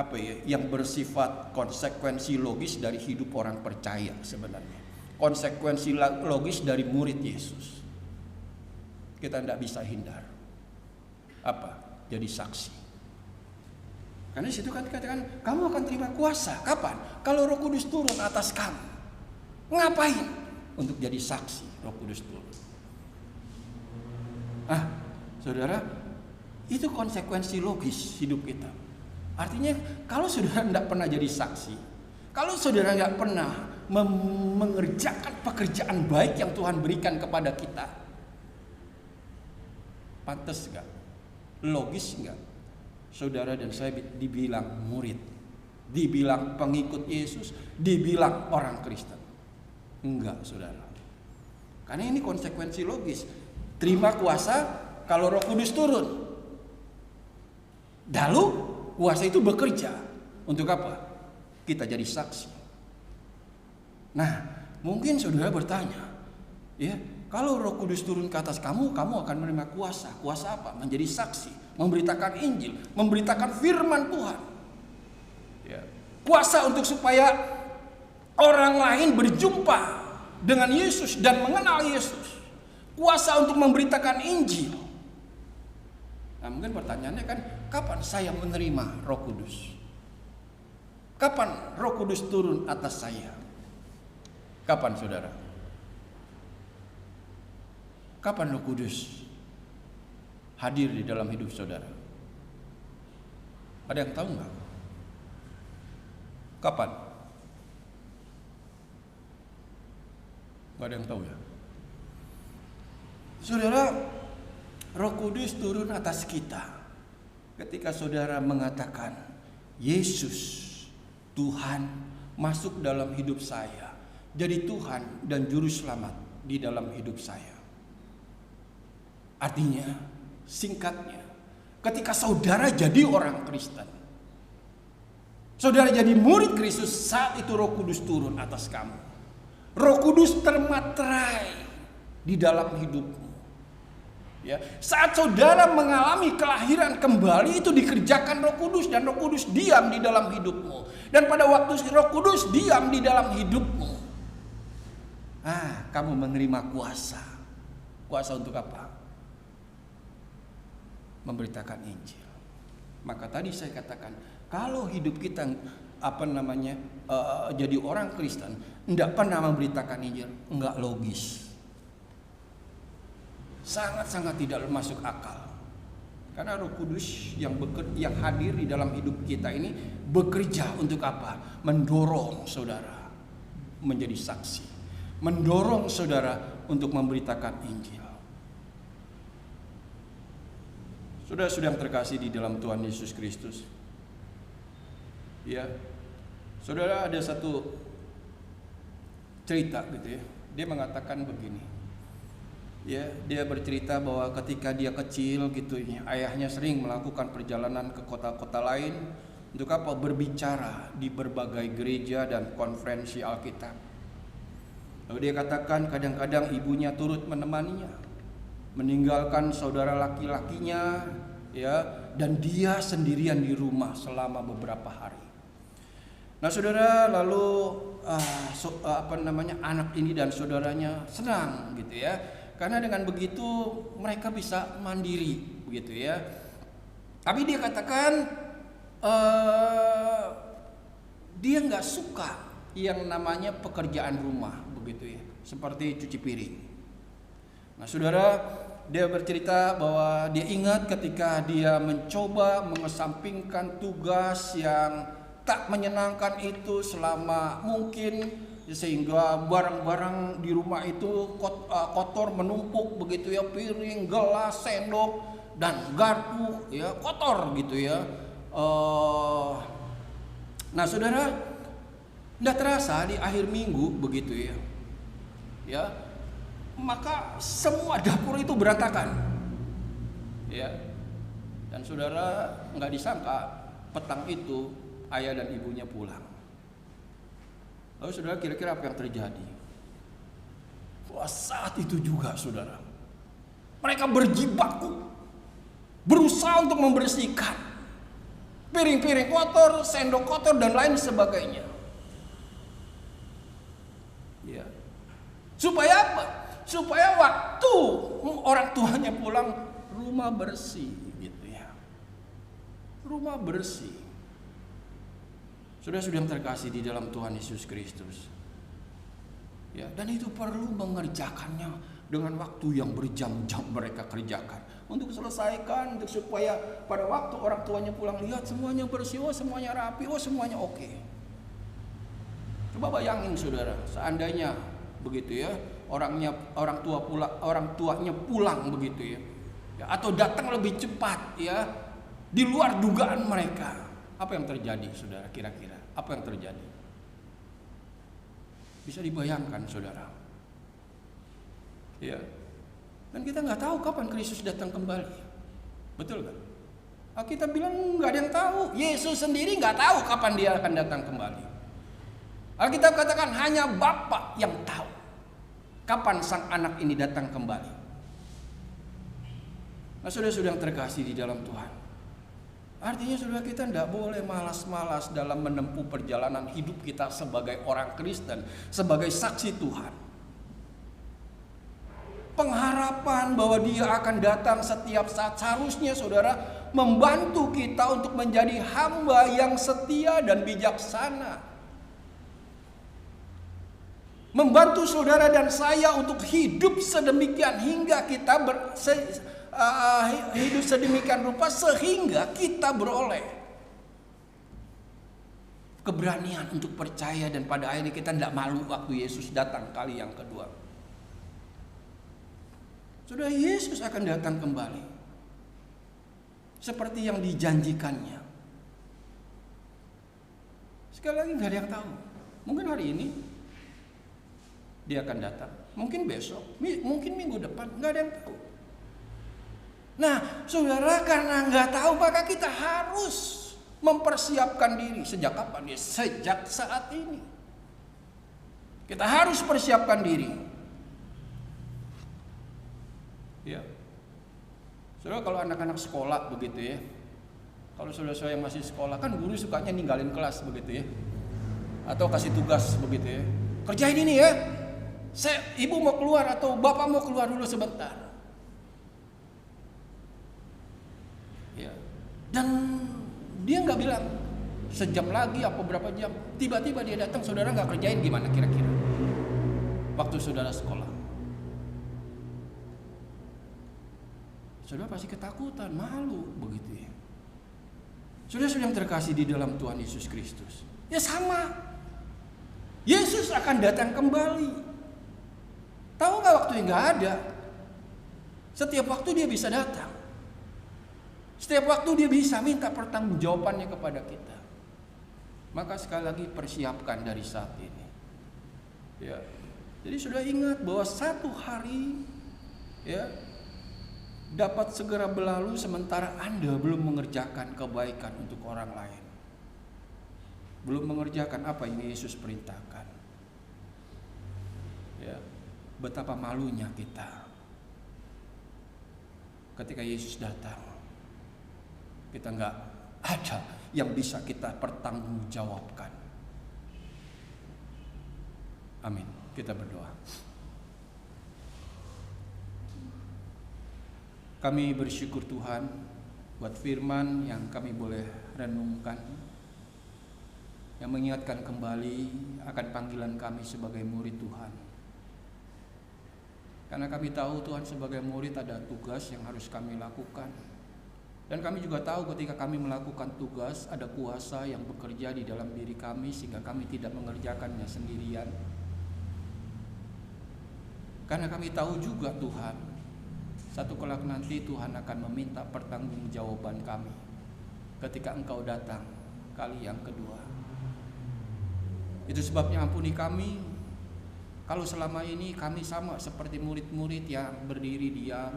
yang bersifat konsekuensi logis dari hidup orang percaya sebenarnya. Konsekuensi logis dari murid Yesus. Kita tidak bisa hindar. Apa? Jadi saksi. Karena di situ kan dikatakan kamu akan terima kuasa. Kapan? Kalau Roh Kudus turun atas kamu. Ngapain? Untuk jadi saksi Roh Kudus turun. Saudara, itu konsekuensi logis hidup kita. Artinya kalau saudara tidak pernah jadi saksi, kalau saudara tidak pernah mengerjakan pekerjaan baik yang Tuhan berikan kepada kita, pantas enggak? Logis enggak? Saudara dan saya dibilang murid, dibilang pengikut Yesus, dibilang orang Kristen. Enggak, saudara. Karena ini konsekuensi logis. Terima kuasa kalau Roh Kudus turun. Lalu kuasa itu bekerja untuk apa? Kita jadi saksi. Nah, mungkin saudara bertanya, ya, kalau Roh Kudus turun ke atas kamu, kamu akan menerima kuasa. Kuasa apa? Menjadi saksi, memberitakan Injil, memberitakan firman Tuhan. Ya. Kuasa untuk supaya orang lain berjumpa dengan Yesus dan mengenal Yesus. Kuasa untuk memberitakan Injil. Nah, mungkin pertanyaannya kan, kapan saya menerima Roh Kudus? Kapan Roh Kudus turun atas saya? Kapan, saudara? Kapan Roh Kudus hadir di dalam hidup saudara? Ada yang tahu nggak? Kapan? Nggak ada yang tahu ya? Saudara, Roh Kudus turun atas kita ketika saudara mengatakan, Yesus, Tuhan, masuk dalam hidup saya, jadi Tuhan dan Juru Selamat di dalam hidup saya. Artinya, singkatnya, ketika saudara jadi orang Kristen, saudara jadi murid Kristus, saat itu Roh Kudus turun atas kamu. Roh Kudus termaterai di dalam hidupmu. Ya, saat saudara mengalami kelahiran kembali, itu dikerjakan Roh Kudus, dan Roh Kudus diam di dalam hidupmu. Dan pada waktu Roh Kudus diam di dalam hidupmu, kamu menerima kuasa. Kuasa untuk apa? Memberitakan Injil. Maka tadi saya katakan, kalau hidup kita jadi orang Kristen, tidak pernah memberitakan Injil, enggak logis. Sangat-sangat tidak masuk akal. Karena Roh Kudus yang hadir di dalam hidup kita ini bekerja untuk apa? Mendorong saudara menjadi saksi, mendorong saudara untuk memberitakan Injil. Saudara sudah terkasih di dalam Tuhan Yesus Kristus. Ya, saudara, ada satu cerita gitu ya. Dia mengatakan begini. Ya, dia bercerita bahwa ketika dia kecil gitu, ayahnya sering melakukan perjalanan ke kota-kota lain untuk apa? Berbicara di berbagai gereja dan konferensi Alkitab. Lalu dia katakan kadang-kadang ibunya turut menemaninya, meninggalkan saudara laki-lakinya, ya, dan dia sendirian di rumah selama beberapa hari. Nah, saudara, lalu anak ini dan saudaranya senang gitu ya, karena dengan begitu mereka bisa mandiri begitu ya. Tapi dia katakan dia nggak suka yang namanya pekerjaan rumah begitu ya, seperti cuci piring. Nah, saudara, dia bercerita bahwa dia ingat ketika dia mencoba mengesampingkan tugas yang tak menyenangkan itu selama mungkin, sehingga barang-barang di rumah itu kotor menumpuk begitu ya, piring, gelas, sendok dan garpu ya, kotor gitu ya. Nah, saudara, tidak terasa di akhir minggu begitu ya, ya, maka semua dapur itu berantakan, ya. Dan saudara, nggak disangka petang itu ayah dan ibunya pulang. Lalu saudara, kira-kira apa yang terjadi? Wah, saat itu juga saudara, mereka berjibaku berusaha untuk membersihkan piring-piring kotor, sendok kotor dan lain sebagainya. Ya. Supaya apa? Supaya waktu orang tuanya pulang, rumah bersih gitu ya. Rumah bersih. Sudah terkasih di dalam Tuhan Yesus Kristus. Ya, dan itu perlu mengerjakannya dengan waktu yang berjam-jam mereka kerjakan untuk selesaikan, untuk supaya pada waktu orang tuanya pulang, lihat semuanya bersih, oh semuanya rapi, oh semuanya oke. Coba bayangin saudara, seandainya begitu ya, orang tuanya pulang begitu ya, atau datang lebih cepat ya, di luar dugaan mereka. Apa yang terjadi saudara, kira-kira apa yang terjadi? Bisa dibayangkan saudara, ya. Dan kita nggak tahu kapan Kristus datang kembali, betul kan? Kita bilang nggak ada yang tahu. Yesus sendiri nggak tahu kapan dia akan datang kembali. Alkitab katakan hanya Bapa yang tahu kapan sang anak ini datang kembali. Nah, saudara yang terkasih di dalam Tuhan, artinya saudara, kita tidak boleh malas-malas dalam menempuh perjalanan hidup kita sebagai orang Kristen, sebagai saksi Tuhan. Pengharapan bahwa dia akan datang setiap saat seharusnya saudara membantu kita untuk menjadi hamba yang setia dan bijaksana. membantu saudara dan saya untuk hidup sedemikian hingga kita hidup sedemikian rupa sehingga kita beroleh keberanian untuk percaya, dan pada akhirnya kita tidak malu waktu Yesus datang kali yang kedua. Saudara, Yesus akan datang kembali seperti yang dijanjikannya. Sekali lagi nggak ada yang tahu. Mungkin hari ini dia akan datang, mungkin besok, mungkin minggu depan, nggak ada yang tahu. Nah, saudara, karena nggak tahu maka kita harus mempersiapkan diri. Sejak kapan dia? Sejak saat ini. Kita harus persiapkan diri. Ya. Saudara, kalau anak-anak sekolah begitu ya. Kalau saudara-saudara yang masih sekolah kan guru sukanya ninggalin kelas begitu ya. Atau kasih tugas begitu ya. Kerjain ini ya. Ibu mau keluar atau bapak mau keluar dulu sebentar. Ya. Dan dia nggak bilang sejam lagi apa berapa jam. Tiba-tiba dia datang, saudara nggak kerjain, gimana kira-kira? Waktu saudara sekolah, saudara pasti ketakutan, malu begitu ya. Saudara yang terkasih di dalam Tuhan Yesus Kristus, ya sama. Yesus akan datang kembali. Tahu nggak waktu yang nggak ada? Setiap waktu dia bisa datang. Setiap waktu dia bisa minta pertanggungjawabannya kepada kita. Maka sekali lagi persiapkan dari saat ini. Ya. Jadi sudah ingat bahwa satu hari ya dapat segera berlalu sementara Anda belum mengerjakan kebaikan untuk orang lain. Belum mengerjakan apa yang Yesus perintahkan. Ya. Betapa malunya kita ketika Yesus datang. Kita nggak ada yang bisa kita pertanggungjawabkan. Amin. Kita berdoa. Kami bersyukur Tuhan buat firman yang kami boleh renungkan, yang mengingatkan kembali akan panggilan kami sebagai murid Tuhan. Karena kami tahu Tuhan, sebagai murid ada tugas yang harus kami lakukan. Dan kami juga tahu ketika kami melakukan tugas, ada kuasa yang bekerja di dalam diri kami sehingga kami tidak mengerjakannya sendirian. Karena kami tahu juga Tuhan, satu kelak nanti Tuhan akan meminta pertanggungjawaban kami ketika Engkau datang kali yang kedua. Itu sebabnya ampuni kami kalau selama ini kami sama seperti murid-murid yang berdiri diam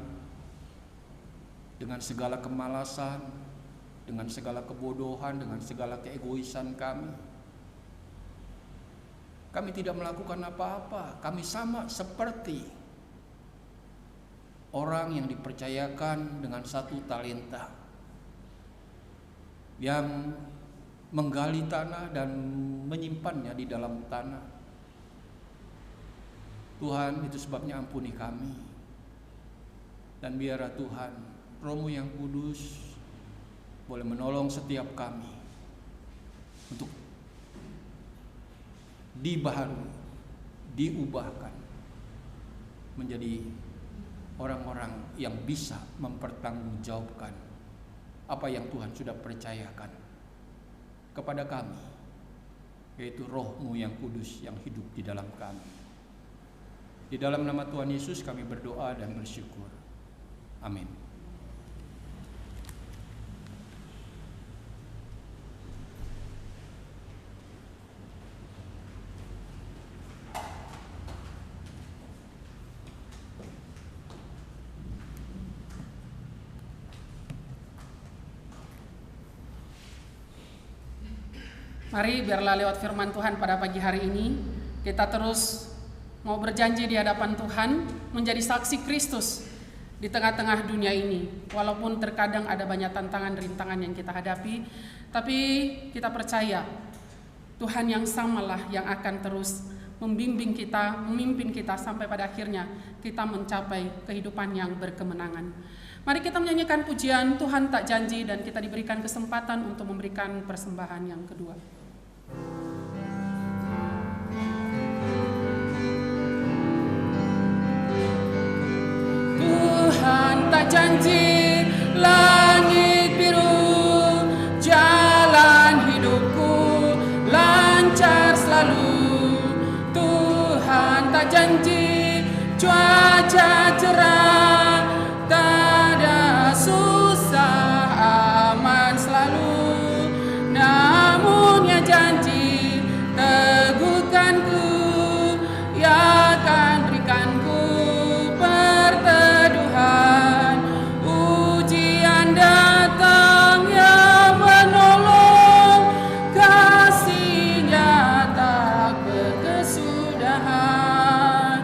dengan segala kemalasan, dengan segala kebodohan, dengan segala keegoisan kami. Kami tidak melakukan apa-apa. Kami sama seperti orang yang dipercayakan dengan satu talenta, yang menggali tanah dan menyimpannya di dalam tanah. Tuhan, itu sebabnya ampuni kami. Dan biarlah Tuhan, Roh-Mu yang kudus boleh menolong setiap kami untuk dibaharui, diubahkan menjadi orang-orang yang bisa mempertanggungjawabkan apa yang Tuhan sudah percayakan kepada kami, yaitu Roh-Mu yang kudus yang hidup di dalam kami. Di dalam nama Tuhan Yesus kami berdoa dan bersyukur. Amin. Mari biarlah lewat firman Tuhan pada pagi hari ini kita terus mau berjanji di hadapan Tuhan menjadi saksi Kristus di tengah-tengah dunia ini. Walaupun terkadang ada banyak tantangan rintangan yang kita hadapi, tapi kita percaya Tuhan yang samalah yang akan terus membimbing kita, memimpin kita sampai pada akhirnya kita mencapai kehidupan yang berkemenangan. Mari kita menyanyikan pujian Tuhan Tak Janji dan kita diberikan kesempatan untuk memberikan persembahan yang kedua. tak janji langit biru, jalan hidupku lancar selalu. Tuhan tak janji cuaca cerah, tak ada susah, aman selalu. Namun ya janji teguhkanku, ya akan berikanku perteduhan. Ujian datang yang menolong, kasih-Nya tak berkesudahan.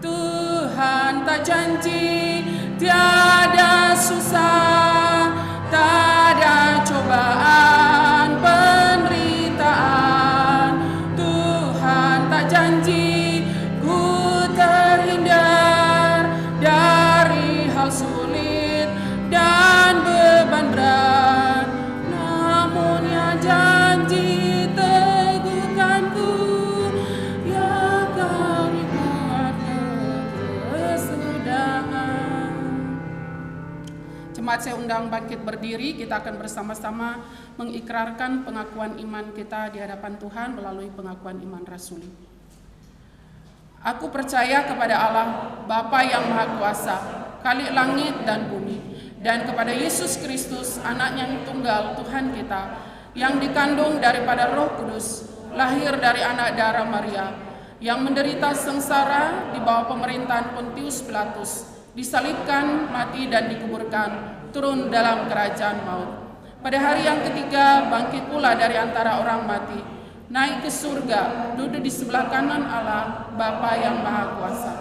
Tuhan tak janji tiada susah, tak ada cobaan penderitaan. Tuhan tak janji ku terhindar dari hal sulit dan beban berat. Namun ya janji teguhkanku, ya kami buat kesudahan. Jemaat saya undang bangkit berdiri, kita akan bersama-sama mengikrarkan pengakuan iman kita di hadapan Tuhan melalui pengakuan iman rasuli. Aku percaya kepada Allah, Bapa yang Maha Kuasa, Khalik langit dan bumi, dan kepada Yesus Kristus, Anaknya yang tunggal, Tuhan kita, yang dikandung daripada Roh Kudus, lahir dari anak darah Maria, yang menderita sengsara di bawah pemerintahan Pontius Pilatus, disalibkan, mati dan dikuburkan, turun dalam kerajaan maut. Pada hari yang ketiga bangkit pula dari antara orang mati, naik ke surga, duduk di sebelah kanan Allah, Bapa yang Maha Kuasa.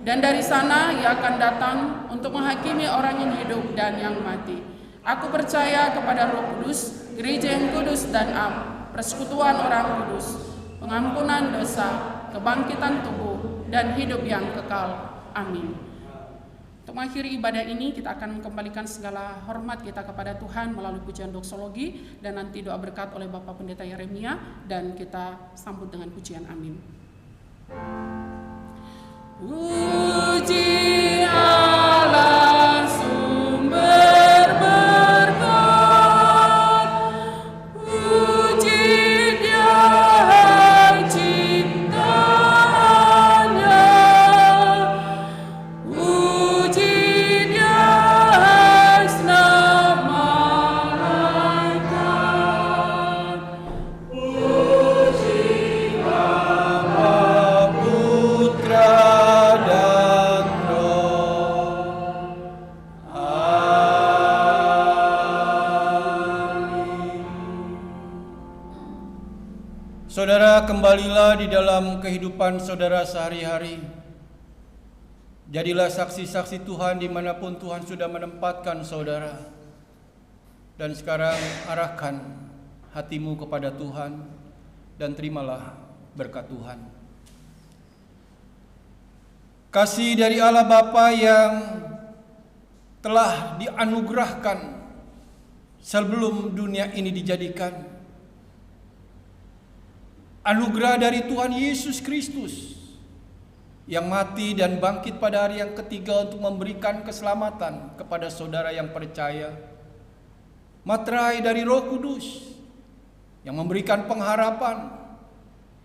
Dan dari sana Ia akan datang untuk menghakimi orang yang hidup dan yang mati. Aku percaya kepada Roh Kudus, gereja yang kudus dan am, persekutuan orang kudus, pengampunan dosa, kebangkitan tubuh, dan hidup yang kekal. Amin. Untuk mengakhiri ibadah ini, kita akan mengembalikan segala hormat kita kepada Tuhan melalui pujian doksologi dan nanti doa berkat oleh Bapak Pendeta Yeremia, dan kita sambut dengan pujian amin. Puji Allah sumber berkat, puji Dia ciptaannya, puji Dia senap malaikat, puji Bapa, Putra dan Roh. Amin. Saudara, kembalilah di dalam kehidupan saudara sehari-hari. Jadilah saksi-saksi Tuhan dimanapun Tuhan sudah menempatkan saudara. Dan sekarang arahkan hatimu kepada Tuhan dan terimalah berkat Tuhan. Kasih dari Allah Bapa yang telah dianugerahkan sebelum dunia ini dijadikan. Anugerah dari Tuhan Yesus Kristus yang mati dan bangkit pada hari yang ketiga untuk memberikan keselamatan kepada saudara yang percaya. Materai dari Roh Kudus yang memberikan pengharapan,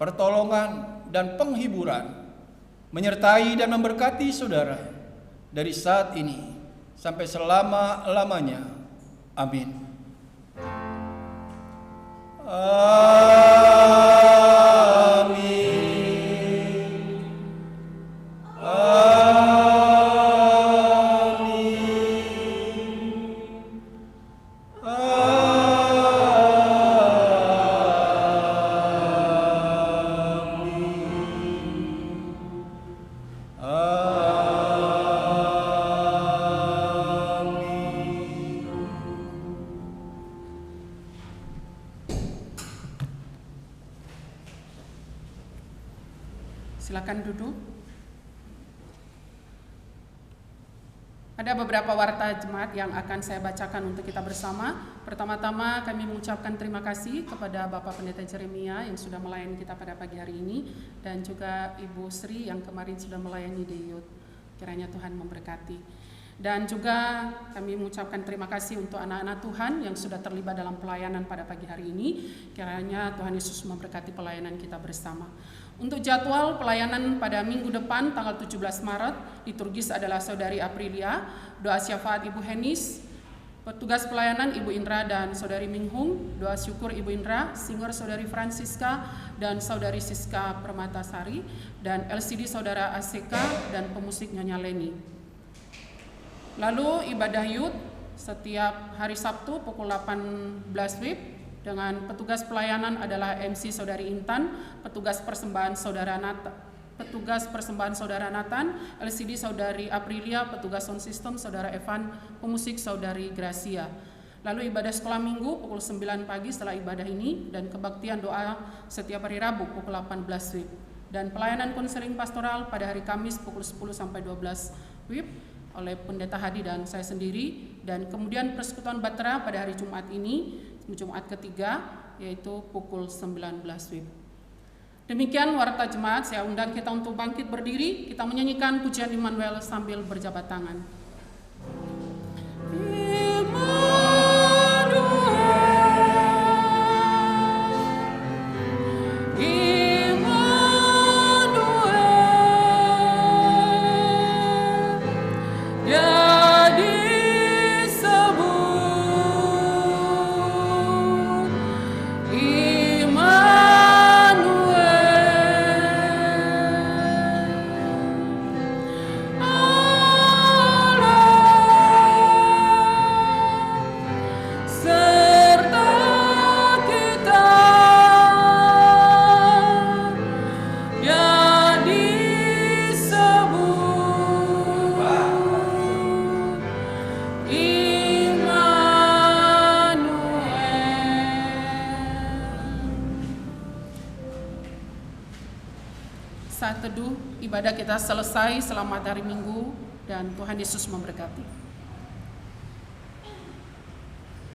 pertolongan, dan penghiburan, menyertai dan memberkati saudara dari saat ini sampai selama-lamanya. Amin. Amin. Silakan duduk. Ada beberapa warta jemaat yang akan saya bacakan untuk kita bersama. Pertama-tama kami mengucapkan terima kasih kepada Bapak Pendeta Yeremia yang sudah melayani kita pada pagi hari ini, dan juga Ibu Sri yang kemarin sudah melayani di Youth. Kiranya Tuhan memberkati. Dan juga kami mengucapkan terima kasih untuk anak-anak Tuhan yang sudah terlibat dalam pelayanan pada pagi hari ini. Kiranya Tuhan Yesus memberkati pelayanan kita bersama. Untuk jadwal pelayanan pada minggu depan tanggal 17 Maret, liturgis adalah Saudari Aprilia, doa syafaat Ibu Henis, petugas pelayanan Ibu Indra dan Saudari Minghung, doa syukur Ibu Indra, singer Saudari Francisca dan Saudari Siska Permatasari, dan LCD Saudara ACK dan pemusik Nyonya Leni. Lalu ibadah Yud setiap hari Sabtu pukul 18 WIB dengan petugas pelayanan adalah MC Saudari Intan, petugas persembahan Saudara Nathan, LCD Saudari Aprilia, petugas sound system Saudara Evan, pemusik Saudari Gracia. Lalu ibadah sekolah minggu pukul 9 pagi setelah ibadah ini, dan kebaktian doa setiap hari Rabu pukul 18 WIB. Dan pelayanan konseling pastoral pada hari Kamis pukul 10 sampai 12 WIB oleh Pendeta Hadi dan saya sendiri, dan kemudian persekutuan Bahtera pada hari Jumat ini, Jumat ketiga, yaitu pukul 19 WIB. Demikian warta jemaat, saya undang kita untuk bangkit berdiri, kita menyanyikan pujian Immanuel sambil berjabat tangan. Saat teduh ibadah kita selesai. Selamat hari Minggu dan Tuhan Yesus memberkati.